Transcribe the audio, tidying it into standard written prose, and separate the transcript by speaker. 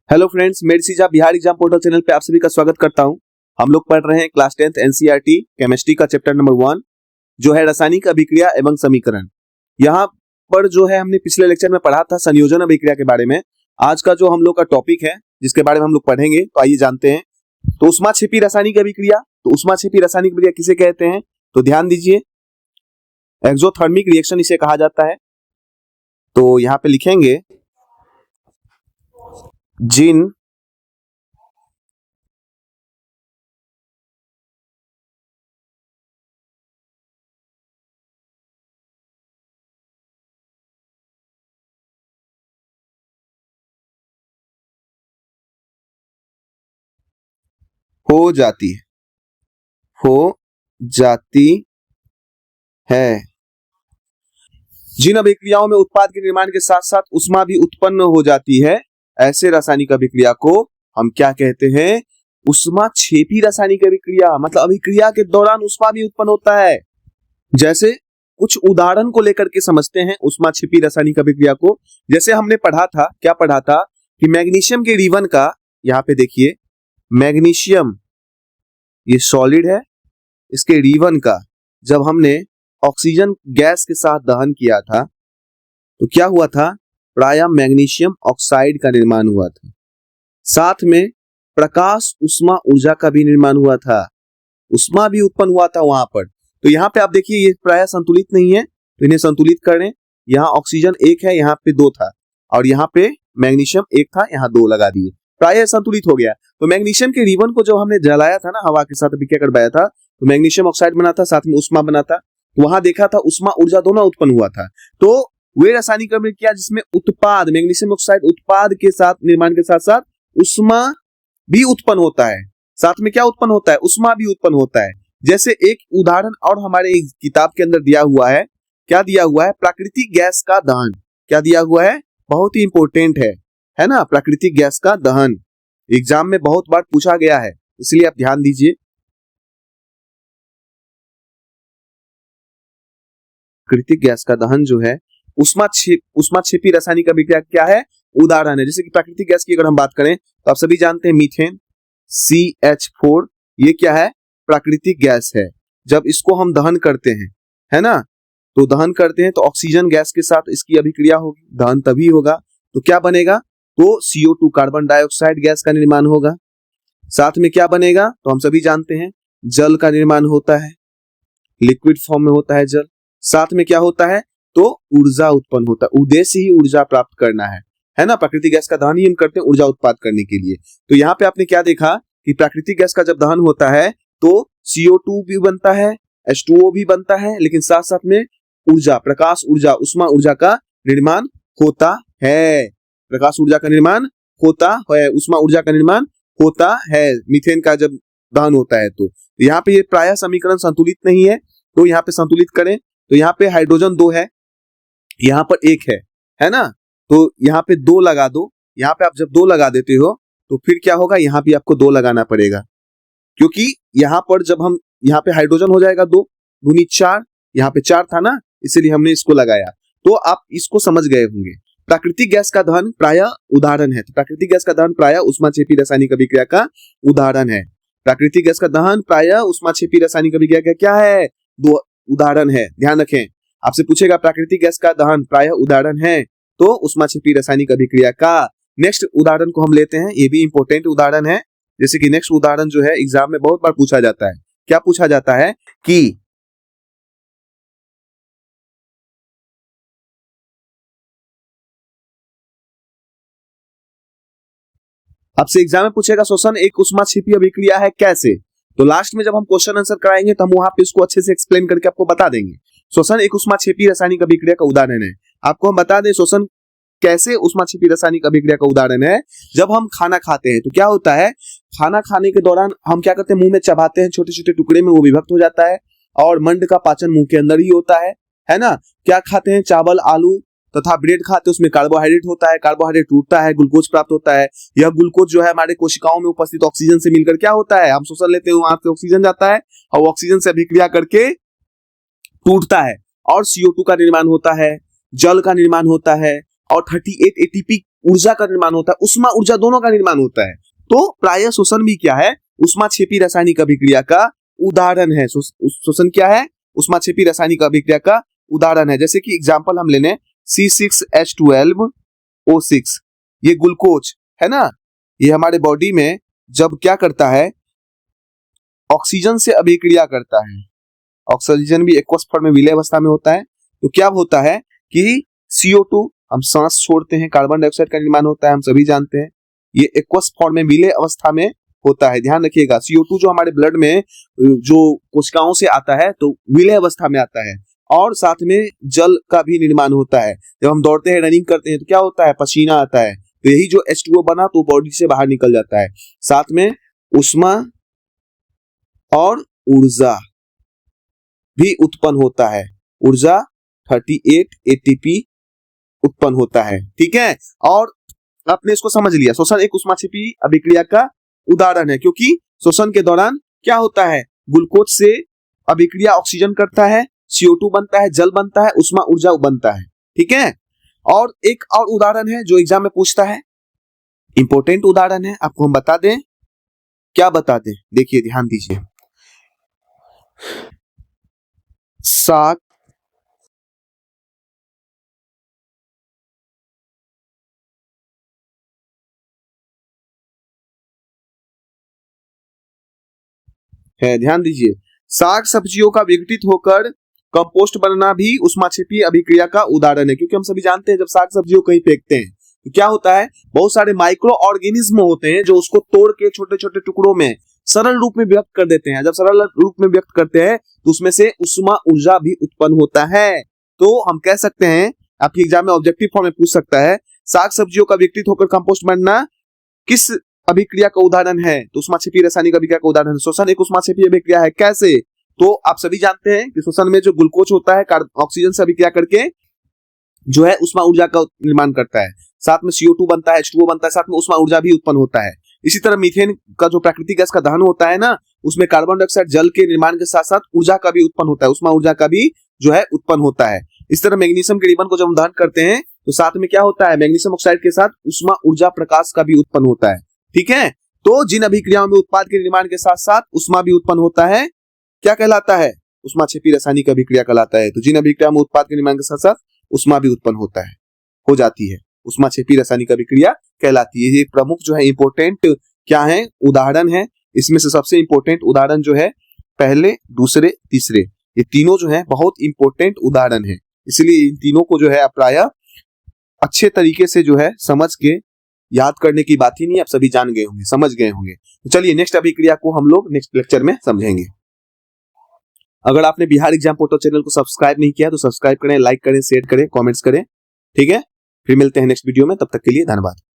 Speaker 1: Hello friends, made सीजा Bihar exam portal channel पे आप सभी का स्वागत करता हूं। हम लोग पढ़ रहे हैं क्लास 10th एनसीईआरटी केमिस्ट्री का चैप्टर नंबर 1 जो है रासायनिक अभिक्रिया एवं समीकरण। यहाँ पर जो है हमने पिछले लेक्चर में पढ़ा था संयोजन अभिक्रिया के बारे में। आज का जो हम लोग का टॉपिक है जिसके बारे में हम लोग पढ़ेंगे, तो आइए जानते हैं। तो उष्माक्षेपी रासायनिक अभिक्रिया, तो उष्माक्षेपी रासायनिक अभिक्रिया किसे कहते हैं? तो ध्यान दीजिए, एक्सोथर्मिक रिएक्शन इसे कहा जाता है। तो यहाँ पे लिखेंगे जिन हो जाती है जिन अभिक्रियाओं में उत्पाद के निर्माण के साथ साथ उष्मा भी उत्पन्न हो जाती है, ऐसे रासायनिक अभिक्रिया को हम क्या कहते हैं? उष्माक्षेपी रासायनिक अभिक्रिया। मतलब अभिक्रिया के दौरान उष्मा भी उत्पन्न होता है। जैसे कुछ उदाहरण को लेकर के समझते हैं उष्माक्षेपी रासायनिक अभिक्रिया को। जैसे हमने पढ़ा था, क्या पढ़ा था कि मैग्नीशियम के रिबन का, यहाँ पे देखिए मैग्नीशियम ये सॉलिड है, इसके रिबन का जब हमने ऑक्सीजन गैस के साथ दहन किया था तो क्या हुआ था? प्रायः मैग्नीशियम ऑक्साइड का निर्माण हुआ था। साथ में प्रकाश उष्मा ऊर्जा का भी निर्माण हुआ था, उष्मा भी उत्पन्न हुआ था वहां पर। तो यहाँ पे आप देखिए ये प्रायः संतुलित नहीं है, तो इन्हें संतुलित करें। यहाँ ऑक्सीजन 1 है, यहाँ पे 2 था, और यहाँ पे मैग्नीशियम 1 था, यहाँ 2 लगा दिए, प्रायः संतुलित हो गया। तो मैग्नीशियम के रिबन को जब हमने जलाया था ना, हवा के साथ अभिक्रिया करवाया था, तो मैग्नीशियम ऑक्साइड बना था, साथ में उष्मा बना था। वहां देखा था उष्मा ऊर्जा दोनों उत्पन्न हुआ था। तो वे रासायनिक अभिक्रिया जिसमें उत्पाद मैग्नीशियम ऑक्साइड उत्पाद के साथ निर्माण के साथ साथ उष्मा भी उत्पन्न होता है, साथ में क्या उत्पन्न होता है? उष्मा भी उत्पन्न होता है। जैसे एक उदाहरण और हमारे एक किताब के अंदर दिया हुआ है, क्या दिया हुआ है? प्राकृतिक गैस का दहन। क्या दिया हुआ है? बहुत ही इंपॉर्टेंट है ना, प्राकृतिक गैस का दहन। एग्जाम में बहुत बार पूछा गया है, इसलिए आप ध्यान दीजिए। प्राकृतिक गैस का दहन जो है उष्माक्षेपी रासायनिक अभिक्रिया क्या है? उदाहरण है। जैसे कि प्राकृतिक गैस की अगर हम बात करें तो आप सभी जानते हैं मीथेन CH4, ये क्या है? प्राकृतिक गैस है। जब इसको हम दहन करते हैं, है ना, तो दहन करते हैं तो ऑक्सीजन गैस के साथ इसकी अभिक्रिया होगी, दहन तभी होगा। तो क्या बनेगा? तो CO2 कार्बन डाइऑक्साइड गैस का निर्माण होगा। साथ में क्या बनेगा? तो हम सभी जानते हैं जल का निर्माण होता है, लिक्विड फॉर्म में होता है जल। साथ में क्या होता है? तो ऊर्जा उत्पन्न होता है, उद्देश्य ही ऊर्जा प्राप्त करना है ना। प्राकृतिक गैस का दहन ही हम करते हैं ऊर्जा उत्पाद करने के लिए। तो यहाँ पे आपने क्या देखा कि प्राकृतिक गैस का जब दहन होता है तो CO2 भी बनता है, H2O भी बनता है, लेकिन साथ साथ में ऊर्जा, प्रकाश ऊर्जा, उष्मा ऊर्जा का निर्माण होता है। प्रकाश ऊर्जा का निर्माण होता है, उष्मा ऊर्जा का निर्माण होता है मीथेन का जब दहन होता है। तो यहाँ पे ये प्रायः समीकरण संतुलित नहीं है, तो यहाँ पे संतुलित करें। तो यहाँ पे हाइड्रोजन 2 है, यहाँ पर 1 है ना, तो यहाँ पे 2 लगा दो। यहाँ पे आप जब 2 लगा देते हो तो फिर क्या होगा? यहाँ भी आपको 2 लगाना पड़ेगा, क्योंकि यहाँ पर जब हम यहाँ पे हाइड्रोजन हो जाएगा 2 दूनी 4, यहाँ पे 4 था ना, इसलिए हमने इसको लगाया। तो आप इसको समझ गए होंगे। प्राकृतिक गैस का दहन प्रायः उदाहरण है। तो प्राकृतिक गैस का दहन प्रायः उष्माक्षेपी रासायनिक अभिक्रिया का उदाहरण है। प्राकृतिक गैस का दहन प्रायः उष्माक्षेपी रासायनिक अभिक्रिया का क्या है? 2 उदाहरण है, ध्यान रखें। आपसे पूछेगा प्राकृतिक गैस का दहन प्रायः उदाहरण है तो उष्माक्षेपी रासायनिक अभिक्रिया का। नेक्स्ट उदाहरण को हम लेते हैं, ये भी इंपॉर्टेंट उदाहरण है। जैसे कि नेक्स्ट उदाहरण जो है एग्जाम में बहुत बार पूछा जाता है। क्या पूछा जाता है कि आपसे एग्जाम में पूछेगा श्वसन एक उष्माक्षेपी अभिक्रिया है कैसे? तो लास्ट में जब हम क्वेश्चन आंसर कराएंगे तो हम वहां पे इसको अच्छे से एक्सप्लेन करके आपको बता देंगे। श्वसन एक उष्माक्षेपी रासायनिक अभिक्रिया का उदाहरण है। आपको हम बता दें श्वसन कैसे उष्माक्षेपी रासायनिक अभिक्रिया का उदाहरण है। जब हम खाना खाते हैं तो क्या होता है? खाना खाने के दौरान हम क्या करते हैं? मुंह में चबाते हैं, छोटे छोटे टुकड़े में वो विभक्त हो जाता है, और मंड का पाचन मुंह के अंदर ही होता है ना। क्या खाते हैं? चावल, आलू तथा ब्रेड खाते हैं, उसमें कार्बोहाइड्रेट होता है, कार्बोहाइड्रेट टूटता है, ग्लूकोज प्राप्त होता है। यह ग्लूकोज जो है हमारे कोशिकाओं में उपस्थित ऑक्सीजन से मिलकर क्या होता है? हम श्वसन लेते हैं, वहां से ऑक्सीजन जाता है और ऑक्सीजन से अभिक्रिया करके टूटता है और CO2 का निर्माण होता है, जल का निर्माण होता है, और 38 ATP ऊर्जा का निर्माण होता है, उष्मा ऊर्जा दोनों का निर्माण होता है। तो प्राय श्वसन भी क्या है, ऊष्माक्षेपी रासायनिक अभिक्रिया का उदाहरण है। श्वसन क्या है, ऊष्माक्षेपी रासायनिक अभिक्रिया का उदाहरण है। जैसे कि एग्जांपल हम ले लें C6H12O6, ये ग्लूकोज है ना, ये हमारे बॉडी में जब क्या करता है, ऑक्सीजन से अभिक्रिया करता है। ऑक्सीजन भी एक्वस फॉर्म में विलय अवस्था में होता है। तो क्या होता है कि CO2 हम सांस छोड़ते हैं, कार्बन डाइऑक्साइड का निर्माण होता है, हम सभी जानते हैं। ये एक्वस फॉर्म में विलय अवस्था में होता है। ध्यान रखिएगा, CO2 जो हमारे ब्लड में जो कोशिकाओं से आता है तो विलय अवस्था में आता है। और साथ में जल का भी निर्माण होता है। जब हम दौड़ते हैं, रनिंग करते हैं तो क्या होता है, पसीना आता है। तो यही जो H2O बना तो बॉडी से बाहर निकल जाता है। साथ में ऊष्मा और ऊर्जा भी उत्पन्न होता है। ऊर्जा 38 ATP उत्पन्न होता है। ठीक है, और आपने इसको समझ लिया, श्वसन एक ऊष्माक्षेपी अभिक्रिया का उदाहरण है, क्योंकि श्वसन के दौरान क्या होता है, ग्लूकोज से अभिक्रिया ऑक्सीजन करता है, CO2 बनता है, जल बनता है, उष्मा ऊर्जा बनता है। ठीक है, और एक और उदाहरण है जो एग्जाम में पूछता है, इंपॉर्टेंट उदाहरण है, आपको हम बता दें। क्या बता दें, देखिए ध्यान दीजिए। साग है, ध्यान दीजिए, साग सब्जियों का विघटित होकर कंपोस्ट बनना भी ऊष्माक्षेपी अभिक्रिया का उदाहरण है। क्योंकि हम सभी जानते हैं जब साग सब्जियों कहीं फेंकते हैं तो क्या होता है, बहुत सारे माइक्रो ऑर्गेनिज्म होते हैं जो उसको तोड़ के छोटे छोटे टुकड़ों में सरल रूप में व्यक्त कर देते हैं। जब सरल रूप में व्यक्त करते हैं तो उसमें से उष्मा ऊर्जा भी उत्पन्न होता है। तो हम कह सकते हैं, आपकी एग्जाम में ऑब्जेक्टिव फॉर्म में पूछ सकता है, साग सब्जियों का विघटित होकर कंपोस्ट बनना किस अभिक्रिया का उदाहरण है, तो ऊष्माक्षेपी रासायनिक अभिक्रिया का उदाहरण है। श्वसन एक ऊष्माक्षेपी अभिक्रिया है। कैसे, तो आप सभी जानते हैं कि श्वसन में जो ग्लूकोज होता है ऑक्सीजन से अभिक्रिया करके जो है उष्मा ऊर्जा का निर्माण करता है। साथ में CO2 बनता है, H2O बनता है, साथ में उष्मा ऊर्जा भी उत्पन्न होता है। इसी तरह मीथेन का जो प्राकृतिक गैस का दहन होता है ना, उसमें कार्बन डाइऑक्साइड जल के निर्माण के साथ साथ ऊर्जा का भी उत्पन्न होता है, उष्मा ऊर्जा का भी जो है उत्पन्न होता है। इस तरह मैग्नीशियम के रिबन को जब हम दहन करते हैं तो साथ में क्या होता है, मैग्नीशियम ऑक्साइड के साथ उष्मा ऊर्जा प्रकाश का भी उत्पन्न होता है। ठीक है, तो जिन अभिक्रियाओं में उत्पाद के निर्माण के साथ साथ उष्मा भी उत्पन्न होता है, क्या कहलाता है, ऊष्माक्षेपी रासायनिक अभिक्रिया कहलाता है। तो जिन अभिक्रियाओं में उत्पाद के निर्माण के साथ साथ उष्मा भी उत्पन्न होता है, हो जाती है, ऊष्माक्षेपी रासायनिक अभिक्रिया कहलाती है। ये प्रमुख जो है इंपोर्टेंट क्या है, उदाहरण है। इसमें से सबसे इंपोर्टेंट उदाहरण जो है पहले, दूसरे, तीसरे, ये तीनों जो है बहुत इंपोर्टेंट उदाहरण है। इसलिए इन तीनों को जो है आप प्राय अच्छे तरीके से जो है समझ के याद करने की बात ही नहीं, आप सभी जान गए होंगे, समझ गए होंगे। तो चलिए नेक्स्ट अभिक्रिया को हम लोग नेक्स्ट लेक्चर में समझेंगे। अगर आपने बिहार एग्जाम पोर्टल चैनल को सब्सक्राइब नहीं किया तो सब्सक्राइब करें, लाइक करें, शेयर करें, कमेंट्स करें। ठीक है, फिर मिलते हैं नेक्स्ट वीडियो में, तब तक के लिए धन्यवाद।